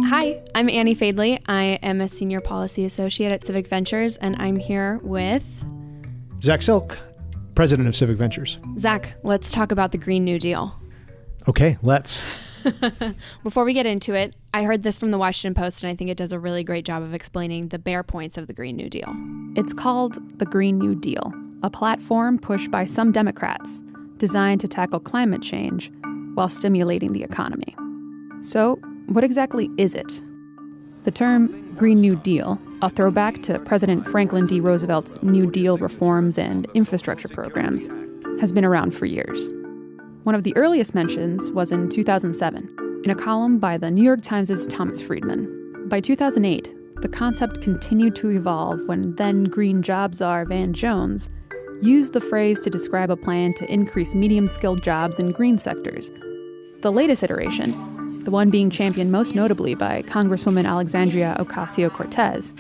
Hi, I'm Annie Fadley. I am a Senior Policy Associate at Civic Ventures, and I'm here with... Zach Silk, President of Civic Ventures. Zach, let's talk about the Green New Deal. Okay, let's. Before we get into it, I heard this from the Washington Post, and I think it does a really great job of explaining the bare points of the Green New Deal. It's called the Green New Deal, a platform pushed by some Democrats designed to tackle climate change while stimulating the economy. So, what exactly is it? The term Green New Deal, a throwback to President Franklin D. Roosevelt's New Deal reforms and infrastructure programs, has been around for years. One of the earliest mentions was in 2007, in a column by the New York Times' Thomas Friedman. By 2008, the concept continued to evolve when then Green Job czar Van Jones used the phrase to describe a plan to increase medium-skilled jobs in green sectors. The latest iteration, the one being championed most notably by Congresswoman Alexandria Ocasio-Cortez,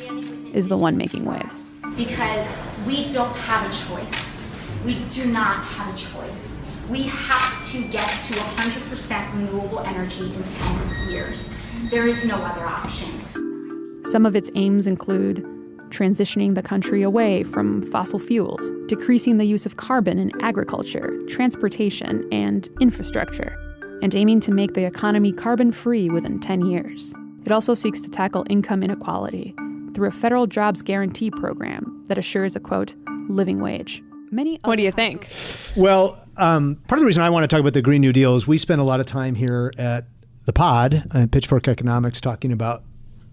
is the one making waves. Because we don't have a choice. We do not have a choice. We have to get to 100% renewable energy in 10 years. There is no other option. Some of its aims include transitioning the country away from fossil fuels, decreasing the use of carbon in agriculture, transportation, and infrastructure, and aiming to make the economy carbon-free within 10 years. It also seeks to tackle income inequality through a federal jobs guarantee program that assures a, quote, living wage. What do you think? Well, part of the reason I want to talk about the Green New Deal is we spend a lot of time here at the pod, Pitchfork Economics, talking about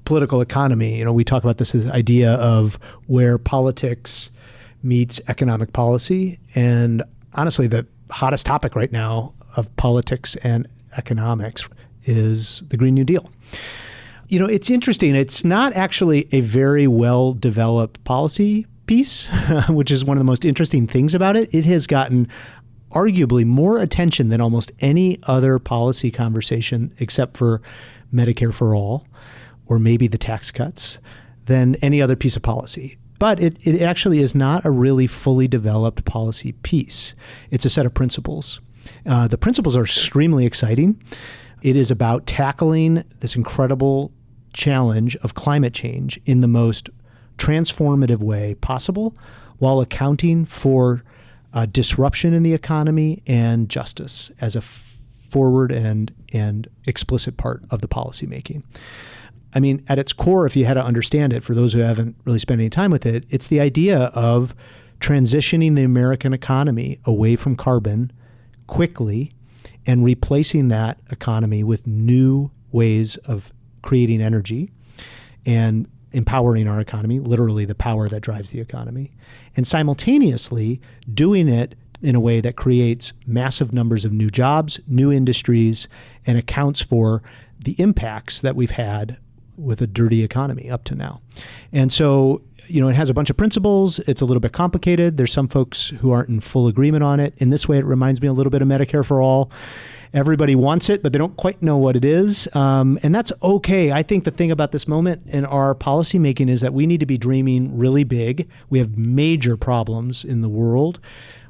political economy. You know, we talk about this idea of where politics meets economic policy. And honestly, the hottest topic right now of politics and economics is the Green New Deal. You know, it's interesting. It's not actually a very well-developed policy piece, which is one of the most interesting things about it. It has gotten arguably more attention than almost any other policy conversation, except for Medicare for All, or maybe the tax cuts, than any other piece of policy. But it actually is not a really fully developed policy piece. It's a set of principles. The principles are extremely exciting. It is about tackling this incredible challenge of climate change in the most transformative way possible, while accounting for disruption in the economy and justice as a forward and explicit part of the policymaking. I mean, at its core, if you had to understand it, for those who haven't really spent any time with it, it's the idea of transitioning the American economy away from carbon quickly and replacing that economy with new ways of creating energy and empowering our economy, literally the power that drives the economy, and simultaneously doing it in a way that creates massive numbers of new jobs, new industries, and accounts for the impacts that we've had with a dirty economy up to now. And so, you know, it has a bunch of principles. It's a little bit complicated. There's some folks who aren't in full agreement on it. In this way, it reminds me a little bit of Medicare for All. Everybody wants it, but they don't quite know what it is. And that's okay. I think the thing about this moment in our policymaking is that we need to be dreaming really big. We have major problems in the world.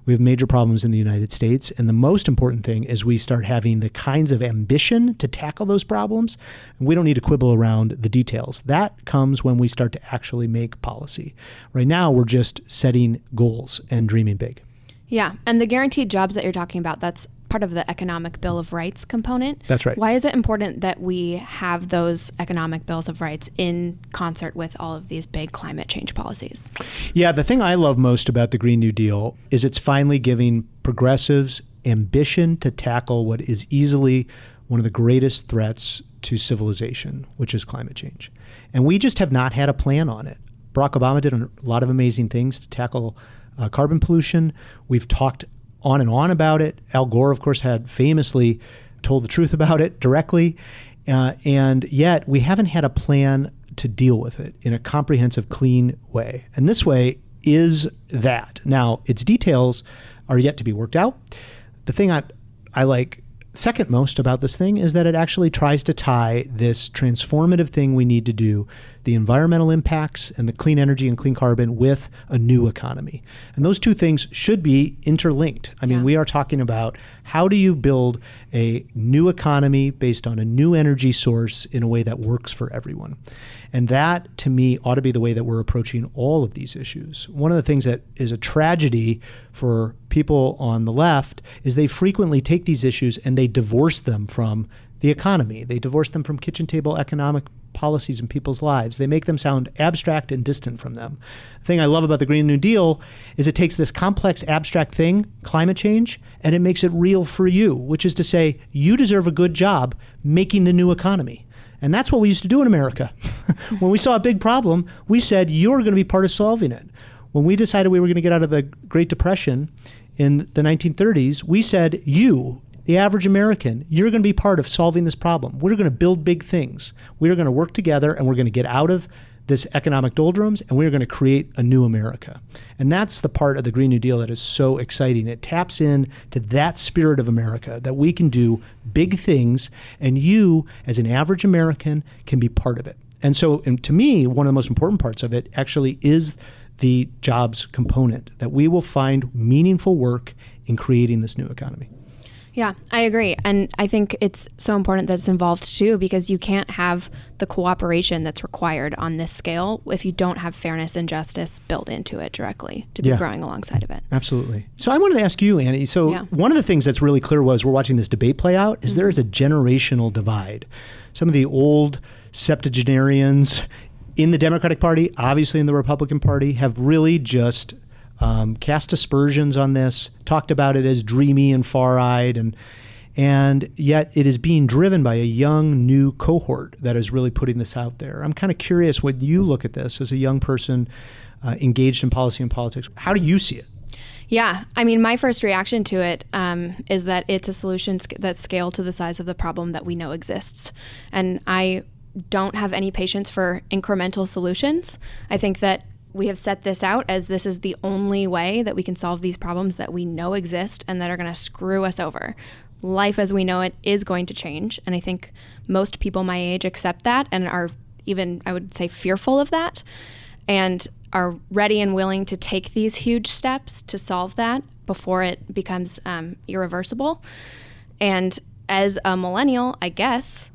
We have major problems in the United States. And the most important thing is we start having the kinds of ambition to tackle those problems. And we don't need to quibble around the details. That comes when we start to actually make policy. Right now, we're just setting goals and dreaming big. Yeah. And the guaranteed jobs that you're talking about, that's part of the Economic Bill of Rights component. That's right. Why is it important that we have those economic bills of rights in concert with all of these big climate change policies? Yeah, the thing I love most about the Green New Deal is it's finally giving progressives ambition to tackle what is easily one of the greatest threats to civilization, which is climate change. And we just have not had a plan on it. Barack Obama did a lot of amazing things to tackle carbon pollution. We've talked on and on about it. Al Gore, of course, had famously told the truth about it directly. And yet we haven't had a plan to deal with it in a comprehensive, clean way. And this way is that. Now, its details are yet to be worked out. The thing I like second most about this thing is that it actually tries to tie this transformative thing we need to do the environmental impacts and the clean energy and clean carbon with a new economy. And those two things should be interlinked. I mean, we are talking about how do you build a new economy based on a new energy source in a way that works for everyone. And that, to me, ought to be the way that we're approaching all of these issues. One of the things that is a tragedy for people on the left is they frequently take these issues and they divorce them from the economy. They divorce them from kitchen table economic policies in people's lives. They make them sound abstract and distant from them. The thing I love about the Green New Deal is it takes this complex, abstract thing, climate change, and it makes it real for you, which is to say, you deserve a good job making the new economy. And that's what we used to do in America. When we saw a big problem, we said, you're going to be part of solving it. When we decided we were going to get out of the Great Depression in the 1930s, we said, you, the average American, you're going to be part of solving this problem. We're going to build big things. We're going to work together, and we're going to get out of this economic doldrums, and we're going to create a new America. And that's the part of the Green New Deal that is so exciting. It taps in to that spirit of America, that we can do big things, and you, as an average American, can be part of it. And so, and to me, one of the most important parts of it actually is the jobs component, that we will find meaningful work in creating this new economy. Yeah, I agree. And I think it's so important that it's involved too, because you can't have the cooperation that's required on this scale if you don't have fairness and justice built into it directly to be growing alongside of it. Absolutely. So I wanted to ask you, Annie, one of the things that's really clear was we're watching this debate play out is there is a generational divide. Some of the old septuagenarians in the Democratic Party, obviously in the Republican Party, have really just cast aspersions on this, talked about it as dreamy and far-eyed, and yet it is being driven by a young, new cohort that is really putting this out there. I'm kind of curious, when you look at this as a young person engaged in policy and politics, how do you see it? Yeah, I mean, my first reaction to it is that it's a solution that's scaled to the size of the problem that we know exists. And I don't have any patience for incremental solutions. I think that we have set this out as this is the only way that we can solve these problems that we know exist and that are going to screw us over. Life as we know it is going to change. And I think most people my age accept that and are even, I would say, fearful of that and are ready and willing to take these huge steps to solve that before it becomes irreversible. And as a millennial, I guess,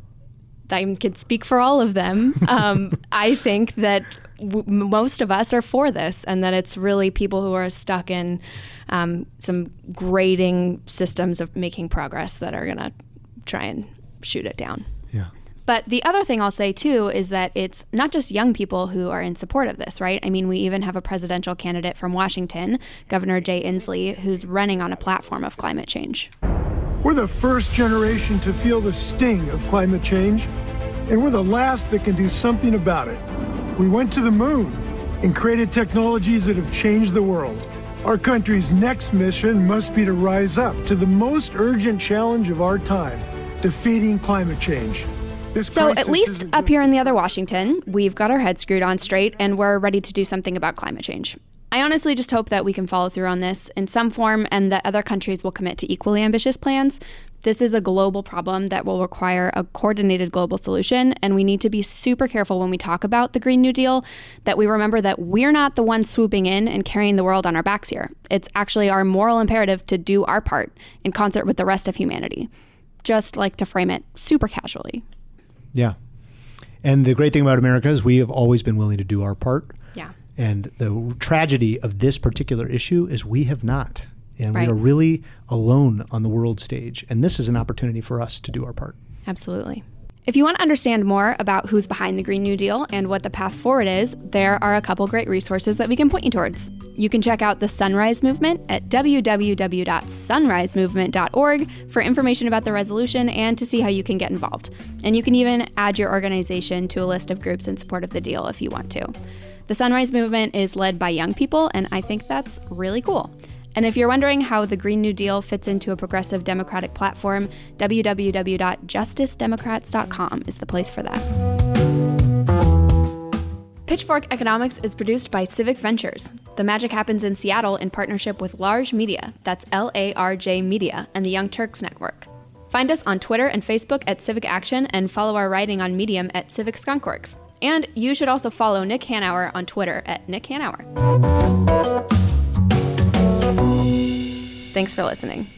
I could speak for all of them. I think that most of us are for this, and that it's really people who are stuck in some grading systems of making progress that are going to try and shoot it down. Yeah. But the other thing I'll say, too, is that it's not just young people who are in support of this, right? I mean, we even have a presidential candidate from Washington, Governor Jay Inslee, who's running on a platform of climate change. We're the first generation to feel the sting of climate change, and we're the last that can do something about it. We went to the moon and created technologies that have changed the world. Our country's next mission must be to rise up to the most urgent challenge of our time, defeating climate change. So at least up here in the other Washington, we've got our heads screwed on straight and we're ready to do something about climate change. I honestly just hope that we can follow through on this in some form and that other countries will commit to equally ambitious plans. This is a global problem that will require a coordinated global solution, and we need to be super careful when we talk about the Green New Deal that we remember that we're not the ones swooping in and carrying the world on our backs here. It's actually our moral imperative to do our part in concert with the rest of humanity. Just like to frame it super casually. Yeah. And the great thing about America is we have always been willing to do our part. Yeah. And the tragedy of this particular issue is we have not. And right. We are really alone on the world stage. And this is an opportunity for us to do our part. Absolutely. If you want to understand more about who's behind the Green New Deal and what the path forward is, there are a couple great resources that we can point you towards. You can check out the Sunrise Movement at www.sunrisemovement.org for information about the resolution and to see how you can get involved. And you can even add your organization to a list of groups in support of the deal if you want to. The Sunrise Movement is led by young people, and I think that's really cool. And if you're wondering how the Green New Deal fits into a progressive democratic platform, www.justicedemocrats.com is the place for that. Pitchfork Economics is produced by Civic Ventures. The magic happens in Seattle in partnership with Large Media, that's LARJ Media, and the Young Turks Network. Find us on Twitter and Facebook at Civic Action and follow our writing on Medium at Civic Skunkworks. And you should also follow Nick Hanauer on Twitter at Nick Hanauer. Thanks for listening.